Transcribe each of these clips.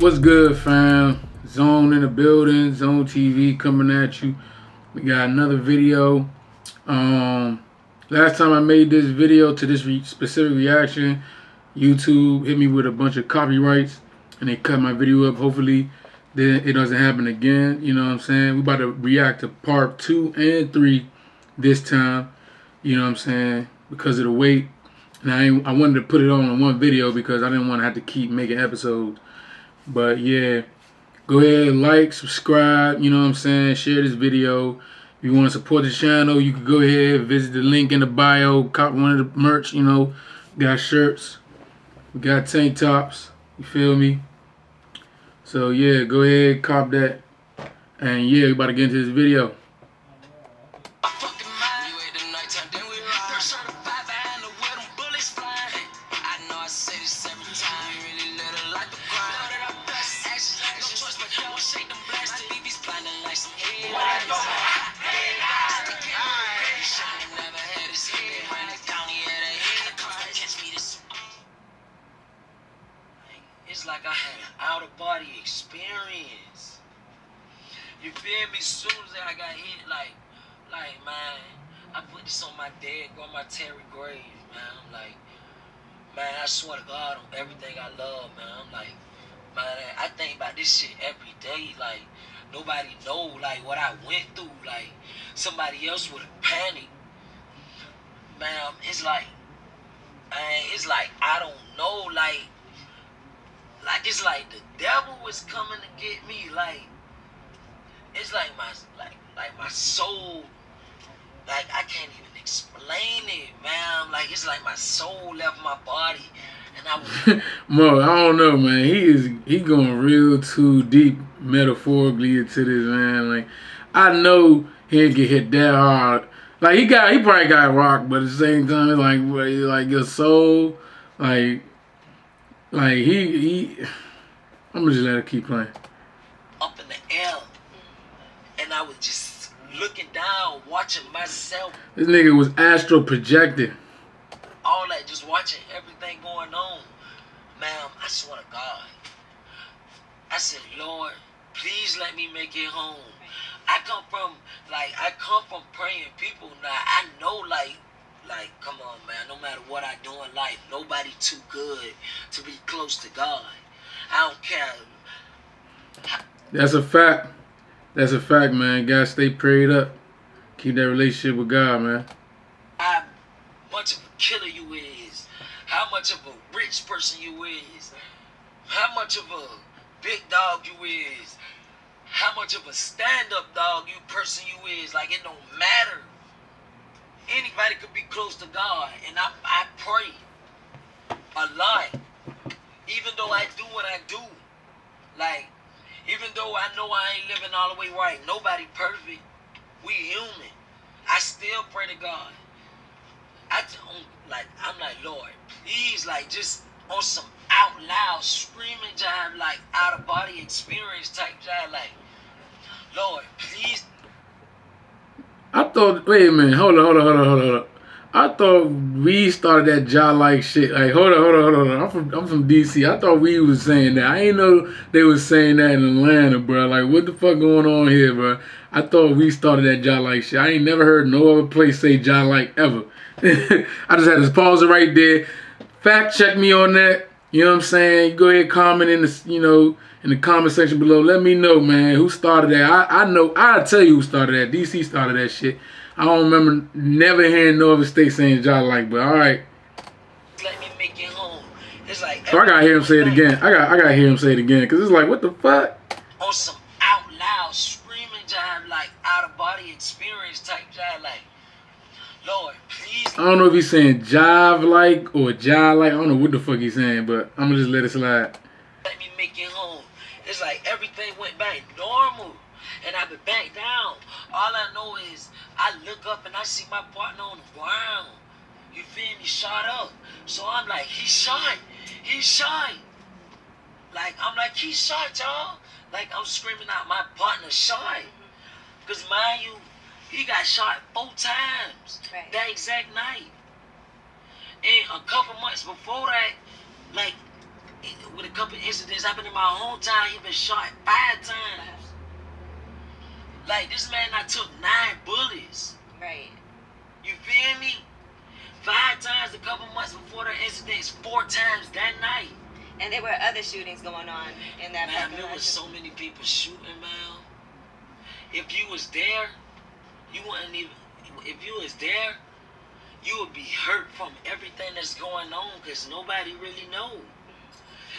What's good, fam? Zone in the building, Zone TV coming at you. We got another video. Last time I made this video to this specific reaction, YouTube hit me with a bunch of copyrights and they cut my video up. Hopefully, then it doesn't happen again. You know what I'm saying? We about to react to part 2 and 3 this time. You know what I'm saying? Because of the wait. And I wanted to put it all in one video because I didn't want to have to keep making episodes. But yeah, go ahead, like, subscribe, you know what I'm saying, share this video. If you want to support the channel, you can go ahead, visit the link in the bio, cop one of the merch, you know. We got shirts, we got tank tops, you feel me? So yeah, go ahead, cop that. And yeah, we about to get into this video. It's like I had an out-of-body experience. You feel me? Soon as I got hit, like man, I put this on my dead grandma Terry grave, man. I'm like, man, I swear to God on everything I love, man. I'm like, man, I think about this shit every day. Like, nobody know, like, what I went through. Like, somebody else would have panicked. Man, it's like, I don't know, like it's like the devil was coming to get me. Like, it's like my soul, like I can't even explain it, man. Like, it's like my soul left my body, and I was Mo, I don't know, man. He going real too deep metaphorically into this, man. Like, I know he'll get hit that hard. Like, he probably got rocked, but at the same time, it's like your soul, like he. I'm gonna just let it keep playing. Up in the air, and I was just looking down, watching myself. This nigga was astral projected. All that, just watching everything going on. Ma'am, I swear to God, I said, Lord, please let me make it home. I come from praying people. Now I know, like, come on, man. No matter what I do in life, nobody too good to be close to God. I don't care. That's a fact. That's a fact, man. Gotta stay prayed up. Keep that relationship with God, man. How much of a killer you is. How much of a rich person you is. How much of a big dog you is. How much of a stand-up dog person you is. Like, it don't matter. Anybody could be close to God. And I pray a lot. Even though I do what I do. Like, even though I know I ain't living all the way right. Nobody perfect. We human. I still pray to God. I'm like, Lord, please, like, just on some out loud screaming job, like out of body experience type job, like, Lord, please. I thought, wait a minute, hold on. I thought we started that jaw like shit. Like, hold on. I'm from DC. I thought we was saying that. I ain't know they was saying that in Atlanta, bro. Like, what the fuck going on here, bro? I thought we started that jaw like shit. I ain't never heard no other place say jaw like ever. I just had to pause it right there. Fact check me on that. You know what I'm saying? Go ahead, comment in the, in the comment section below. Let me know, man, who started that. I know. I'll tell you who started that. DC started that shit. I don't remember never hearing no other state saying jaw like, but all right. Let me make it home. It's like, so I gotta hear him say it again. I gotta hear him say it again, cause it's like, what the fuck? On some out loud screaming job, like out of body experience type job, like, Lord, please. I don't know if he's saying jive like or jaw like. I don't know what the fuck he's saying, but I'm gonna just let it slide. Let me make it home. It's like everything went back normal, and I've been back down. All I know is I look up and I see my partner on the ground. You feel me? Shot up. So I'm like, he shot. Like, I'm like, he shot, y'all. Like, I'm screaming out, my partner shot. Because mind you, he got shot 4 times that exact night. And a couple months before that, like, with a couple incidents happened in my hometown. He been shot 5 times. Like, this man, I took 9 bullets. Right. You feel me? 5 times a couple months before the incidents, 4 times that night. And there were other shootings going on in that Man, parking there lot, was too. so many people shooting, man. If you was there, you wouldn't even. If you was there, you would be hurt from everything that's going on because nobody really know.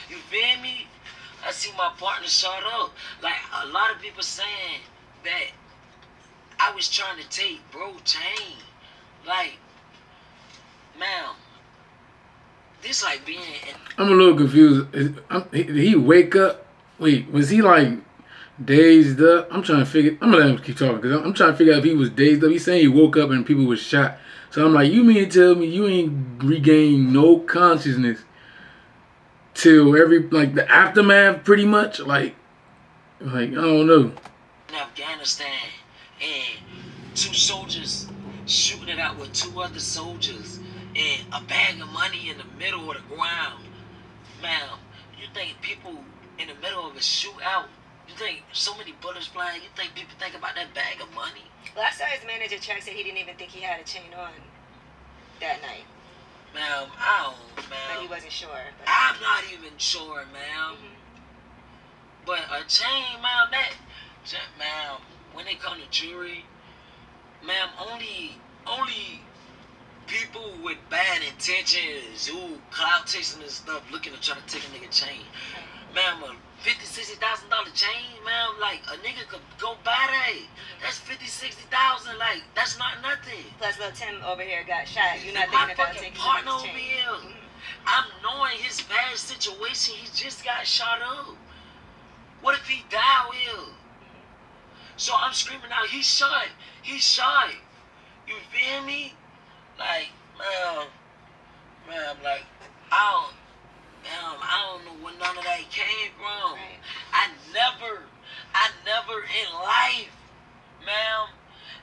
You feel me? I see my partner shot up. Like, a lot of people saying that I was trying to take bro chain. Like, man, this like being. I'm a little confused. Did he wake up? Wait, was he like dazed up? I'm trying to figure. I'm gonna let him keep talking because I'm trying to figure out if he was dazed up. He's saying he woke up and people was shot. So I'm like, you mean to tell me you ain't regained no consciousness till like the aftermath, pretty much? Like I don't know. In Afghanistan, and 2 soldiers shooting it out with 2 other soldiers, and a bag of money in the middle of the ground. Man, you think people in the middle of a shootout? You think so many bullets flying? You think people think about that bag of money? Well, I saw his manager Chuck said he didn't even think he had a chain on that night. Man, I don't, But man. he wasn't sure. But I'm not even sure, man. But a chain, man, man, when it come to jewelry, man, only people with bad intentions who clout chasing and stuff looking to try to take a nigga chain. Man, a $50,000-$60,000 chain, man, like a nigga could go buy that. That's $50,000-$60,000, like that's not nothing. plus, little Tim over here got shot. You're not My thinking about fucking taking partner his over chain. here, I'm knowing his bad situation. He just got shot up. What if he died here? So I'm screaming out, he shot. He shot. You feel me? Like, man, like, I don't know where none of that came from. Right. I never in life, ma'am.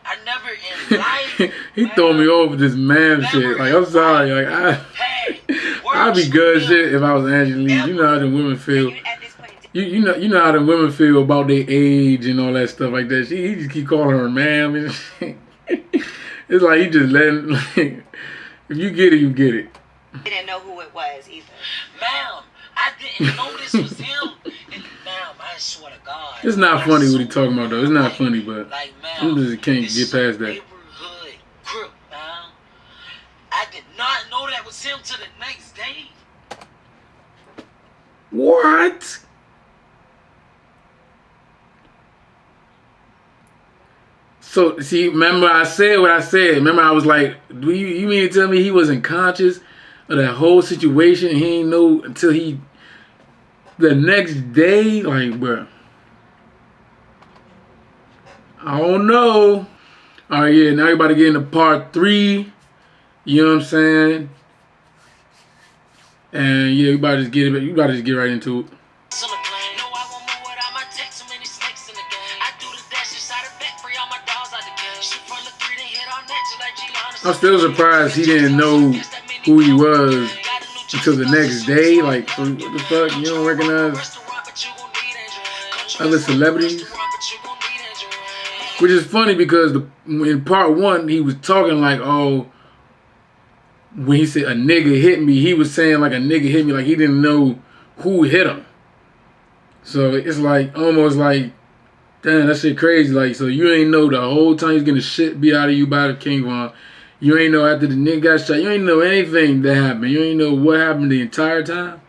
I never in life. He ma'am, throw me off with this man shit. Like, I'm sorry. Like I'd be good shit if I was Angela Lee. You know how the women feel. You, at this point, You know how the women feel about their age and all that stuff like that. He just keep calling her ma'am. It's like he just letting. Like, if you get it, you get it. didn't know who it was either. Ma'am, I didn't know this was him. And ma'am, I swear to God. It's not funny what he talking about though. It's not funny, but like, I just can't this get is past a that. neighborhood crook, ma'am. I did not know that was him till the next day. What? So see, remember I said what I said. Remember I was like, "Do you mean to tell me he wasn't conscious of that whole situation? He ain't know until the next day, like, bruh. I don't know. All right, yeah. Now you about to get into part 3. You know what I'm saying? And yeah, you about to just get it. You about to just get right into it. I'm still surprised he didn't know who he was until the next day. Like, what the fuck? You don't recognize other celebrities? Which is funny because in part 1, he was talking like, oh, when he said a nigga hit me, he was saying like a nigga hit me, like he didn't know who hit him. So it's like, almost like, damn, that shit crazy. Like, so you ain't know the whole time he's getting the shit beat out of you by the King Von. You ain't know after the nigga got shot. You ain't know anything that happened. You ain't know what happened the entire time.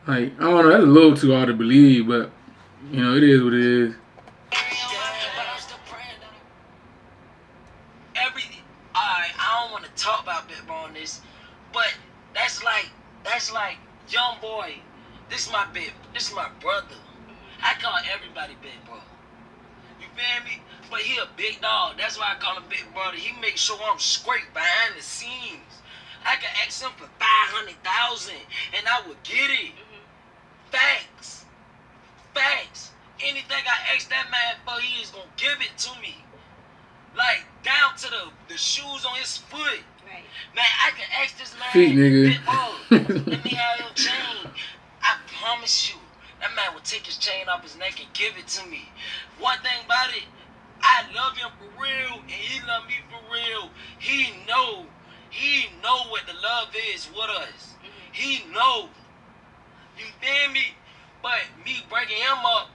Like, I don't know. That's a little too hard to believe, but, you know, it is what it is. I don't want to talk about Big Bro on this, but that's like young boy. This is my brother. I call everybody Big Bro. You feel me? But he a big dog. That's why I call him Big Brother. He makes sure I'm straight behind the scenes. I can ask him for 500,000 and I would get it. Facts. Anything I ask that man for, he is gonna give it to me. Like, down to the shoes on his foot. Right. Man, I can ask this man, Feet, nigga. Big Bro, let me have your chain. I promise you, that man would take his chain off his neck and give it to me. One thing about it, I love him for real, and he love me for real. He know what the love is with us. He know. You feel me? But me breaking him up,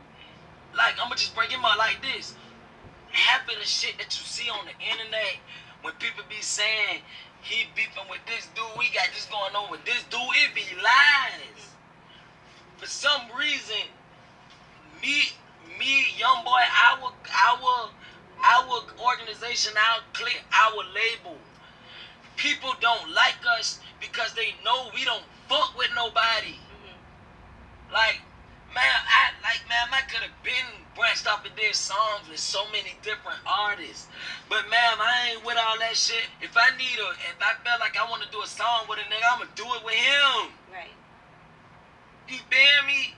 like, I'ma just break him up like this. Half of the shit that you see on the internet, when people be saying he beefing with this dude, we got this going on with this dude, it be lies. For some reason, me, young boy, our organization, our clique, our label, people don't like us because they know we don't fuck with nobody. Like, I could have been branched off and did songs with so many different artists. But I ain't with all that shit. If I feel like I want to do a song with a nigga, I'ma do it with him. Right. You feel me?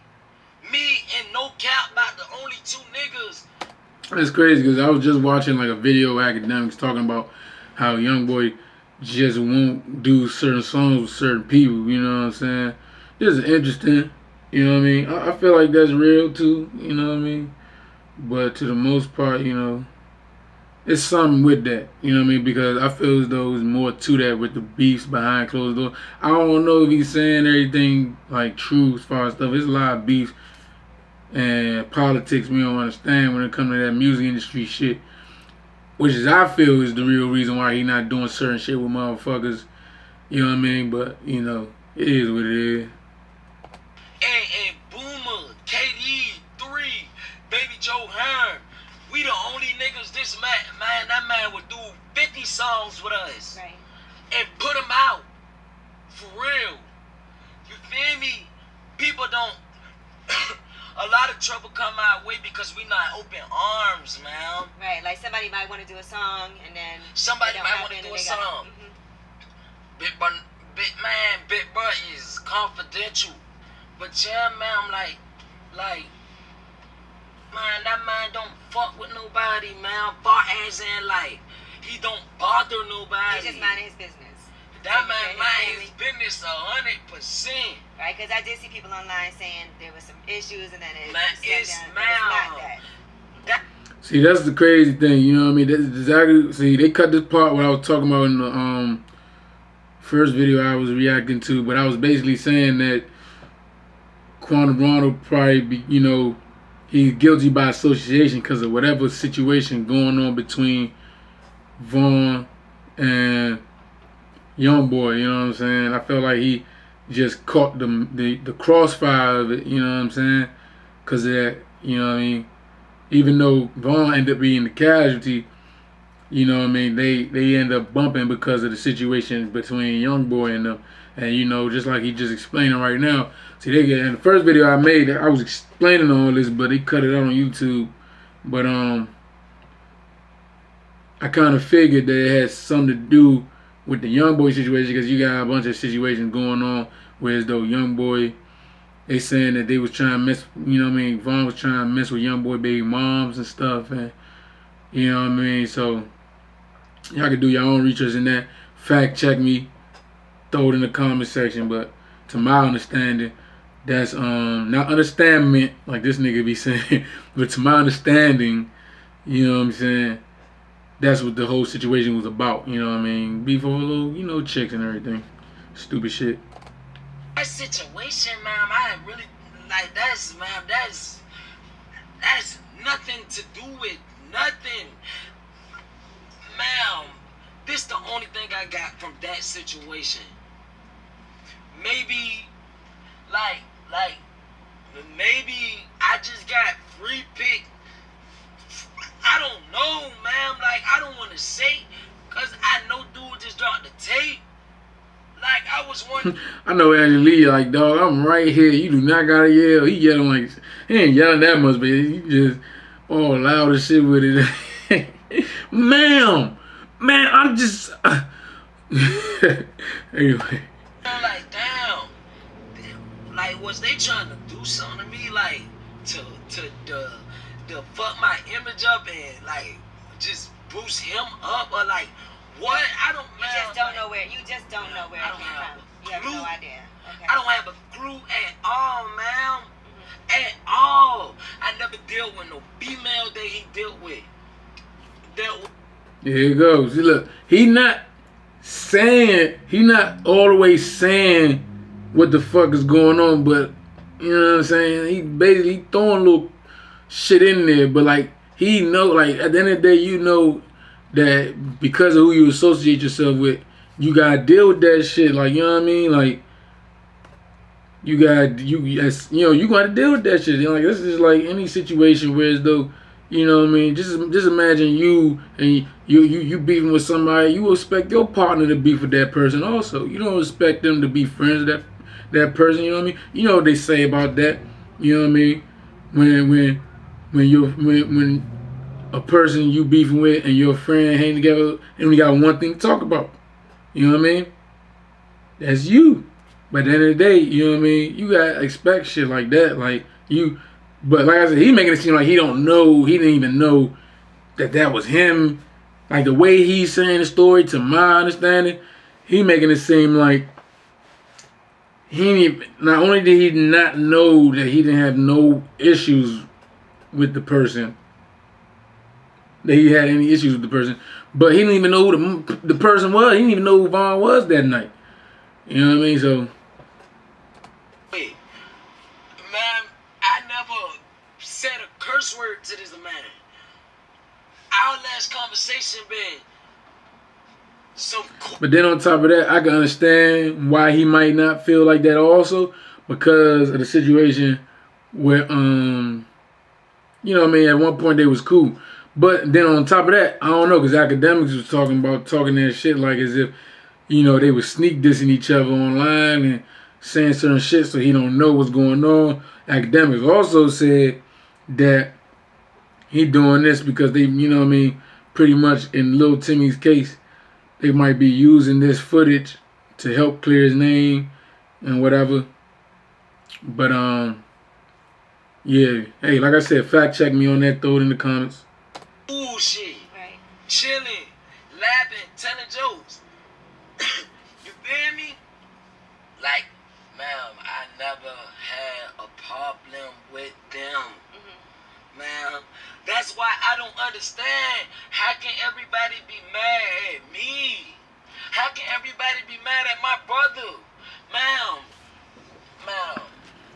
Me and No Cap about the only two niggas. It's crazy because I was just watching like a video of academics talking about how YoungBoy just won't do certain songs with certain people. You know what I'm saying? This is interesting. You know what I mean? I feel like that's real too. You know what I mean? But to the most part, you know, it's something with that. You know what I mean? Because I feel as though there's more to that with the beefs behind closed doors. I don't know if he's saying everything like true as far as stuff. It's a lot of beef and politics we don't understand when it comes to that music industry shit, which is I feel is the real reason why he not doing certain shit with motherfuckers. You know what I mean? But you know, it is what it is. And Boomer, KD, 3, Baby Joe Hearn, we the only niggas that man would do 50 songs with us. Right. And put them out. For real. You feel me? People don't... A lot of trouble come our way because we not open arms, man. Right, like somebody might want to do a song and then... Somebody might want to do a song. Big Butt is confidential. But yeah, man, I'm like, man, that man don't fuck with nobody, man. Far as in, like, he don't bother nobody. He's just minding his business. That man mind his business 100%. Right, because I did see people online saying there was some issues and then it man, it's not that. See, that's the crazy thing, you know what I mean? That's exactly. See, they cut this part what I was talking about in the first video I was reacting to, but I was basically saying that Quando Rondo probably be, you know, he's guilty by association because of whatever situation going on between Vaughn and YoungBoy. You know what I'm saying? I feel like he just caught the crossfire of it. You know what I'm saying? Because of that, you know what I mean? Even though Vaughn ended up being the casualty, you know what I mean? They end up bumping because of the situation between YoungBoy and them. And you know, just like he just explaining right now. See, they get in the first video I made, I was explaining all this, but they cut it out on YouTube. But I kind of figured that it had something to do with the YoungBoy situation because you got a bunch of situations going on. Whereas though YoungBoy, they saying that they was trying to mess, you know what I mean? Vaughn was trying to mess with YoungBoy baby moms and stuff, and you know what I mean. So y'all can do your own research in that. Fact check me. Throw it in the comment section, but to my understanding, that's not understandment like this nigga be saying, but to my understanding, you know what I'm saying, that's what the whole situation was about. You know what I mean, beef over little, you know, chicks and everything, stupid shit. That situation, ma'am, I really like that's nothing to do with nothing, ma'am. This the only thing I got from that situation. Maybe, maybe I just got free pick. I don't know, ma'am. Like, I don't want to say, because I know dude just dropped the tape. Like, I was wondering. I know Angie like, dog, I'm right here. You do not gotta yell. He yelling like, he ain't yelling that much, but he just all loud as shit with it. Ma'am, man, I'm just. Anyway. I'm like, damn. Like, was they trying to do something to me? Like, to fuck my image up and, like, just boost him up? Or, like, what? I don't know. You just don't know where it came from. You have no idea. Okay. I don't have a clue at all, ma'am. At all. I never dealt with no female that he dealt with. Here it goes. See, look, he not all the way saying what the fuck is going on, but you know what I'm saying? He basically throwing little shit in there, but like he know, like at the end of the day, you know that because of who you associate yourself with, you gotta deal with that shit. Like, you know what I mean? Like you gotta deal with that shit. You know, like this is like any situation where as though, you know what I mean? Just imagine you and you beefing with somebody. You expect your partner to beef with that person also. You don't expect them to be friends with that person. You know what I mean? You know what they say about that. You know what I mean? When a person you beefing with and your friend hang together and we got one thing to talk about. You know what I mean? That's you. But at the end of the day, you know what I mean? You gotta expect shit like that. Like you, but like I said, he making it seem like he don't know. He didn't even know that was him. Like the way he's saying the story, to my understanding, he making it seem like he didn't even, not only did he not know that he didn't have no issues with the person, that he had any issues with the person, but he didn't even know who the person was. He didn't even know who Vaughn was that night. You know what I mean? So. Wait, ma'am, I never said a curse word to this man. Our last conversation been so cool. But then on top of that, I can understand why he might not feel like that also, because of the situation where you know what I mean, at one point they was cool. But then on top of that, I don't know, because academics was talking that shit like as if, you know, they was sneak dissing each other online and saying certain shit so he don't know what's going on. Academics also said that he doing this because they, you know what I mean, pretty much in Lil Timmy's case, they might be using this footage to help clear his name and whatever. But yeah. Hey, like I said, fact check me on that, throw it in the comments. Bullshit. Right. Chilling, laughing, telling jokes. You feel me? Like, ma'am, I never had a problem with them. Ma'am, that's why I don't understand. How can everybody be mad at me? How can everybody be mad at my brother? Ma'am,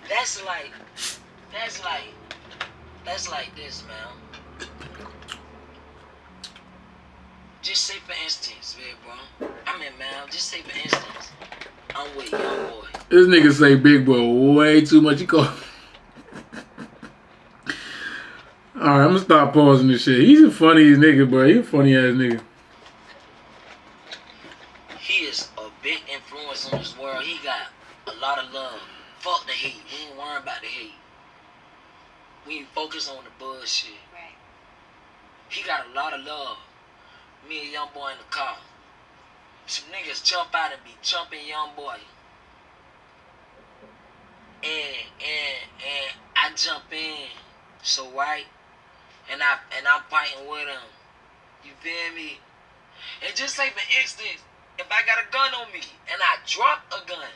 that's like this, ma'am. Just say for instance, big bro. Ma'am, just say for instance, I'm with young boy. This nigga say big boy way too much. He call. Alright, I'm gonna stop pausing this shit. He's a funny ass nigga, bro. He a funny ass nigga. He is a big influence on this world. He got a lot of love. Fuck the hate. We ain't worrying about the hate. We ain't focused on the bullshit. Right. He got a lot of love. Me and young boy in the car. Some niggas jump out and be jumping young boy. And I jump in. So right? And I'm fighting with him. You feel me? And just say for instance, if I got a gun on me and I drop a gun,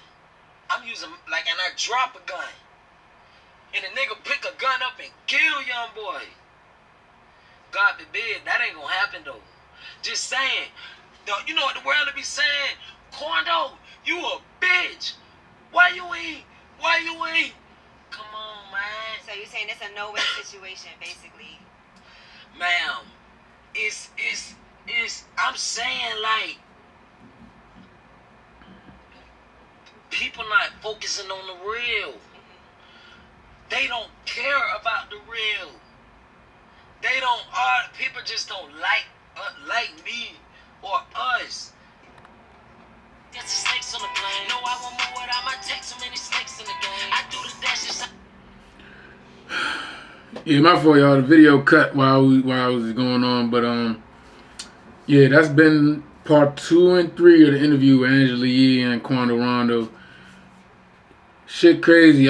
and I drop a gun, and a nigga pick a gun up and kill young boy. God forbid, that ain't gonna happen though. Just saying, you know what the world will be saying? Quando, you a bitch. Why you ain't? Come on, man. So you're saying it's a no-win situation, basically. Ma'am, it's I'm saying like people not focusing on the real. They don't care about the real. They don't. People just don't like me or us. Get the snakes on the plane. No, I won't move without my take so many snakes in the game. I do the dashes. Yeah, my fault, y'all. The video cut while I was going on, but yeah, that's been part 2 and 3 of the interview with Angela Yee and Quando Rondo. Shit, crazy.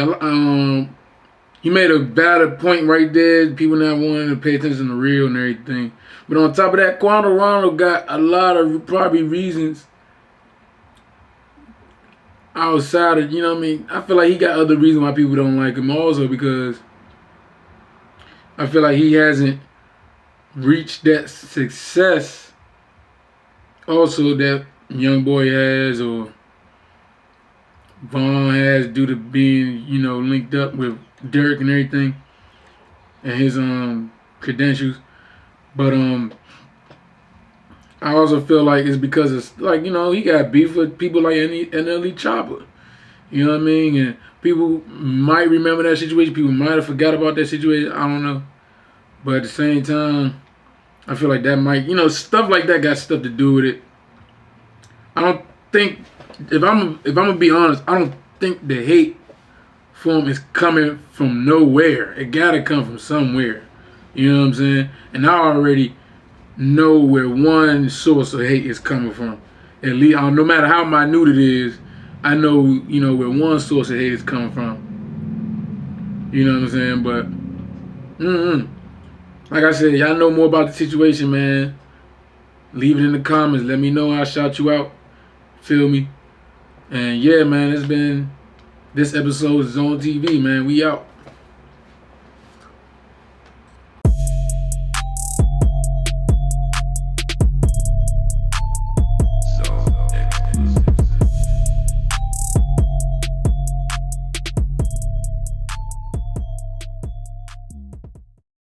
He made a valid point right there. People not wanting to pay attention to real and everything. But on top of that, Quando Rondo got a lot of probably reasons. outside of, you know what I mean? I feel like he got other reasons why people don't like him also, because I feel like he hasn't reached that success also that Young Boy has, or Vaughn has, due to being, you know, linked up with Dirk and everything, and his credentials. But I also feel like it's because it's like, you know, he got beef with people like NLE Chopper. You know what I mean? And people might remember that situation. People might have forgot about that situation. I don't know. But at the same time, I feel like that might, you know, stuff like that got stuff to do with it. I don't think, if I'm gonna be honest, I don't think the hate for him is coming from nowhere. It gotta come from somewhere. You know what I'm saying? And I already know where one source of hate is coming from. At least, no matter how minute it is, I know, you know, where one source of hate is coming from. You know what I'm saying? But, like I said, y'all know more about the situation, man. Leave it in the comments. Let me know. I'll shout you out. Feel me? And yeah, man, it's been this episode of Zone TV, man. We out.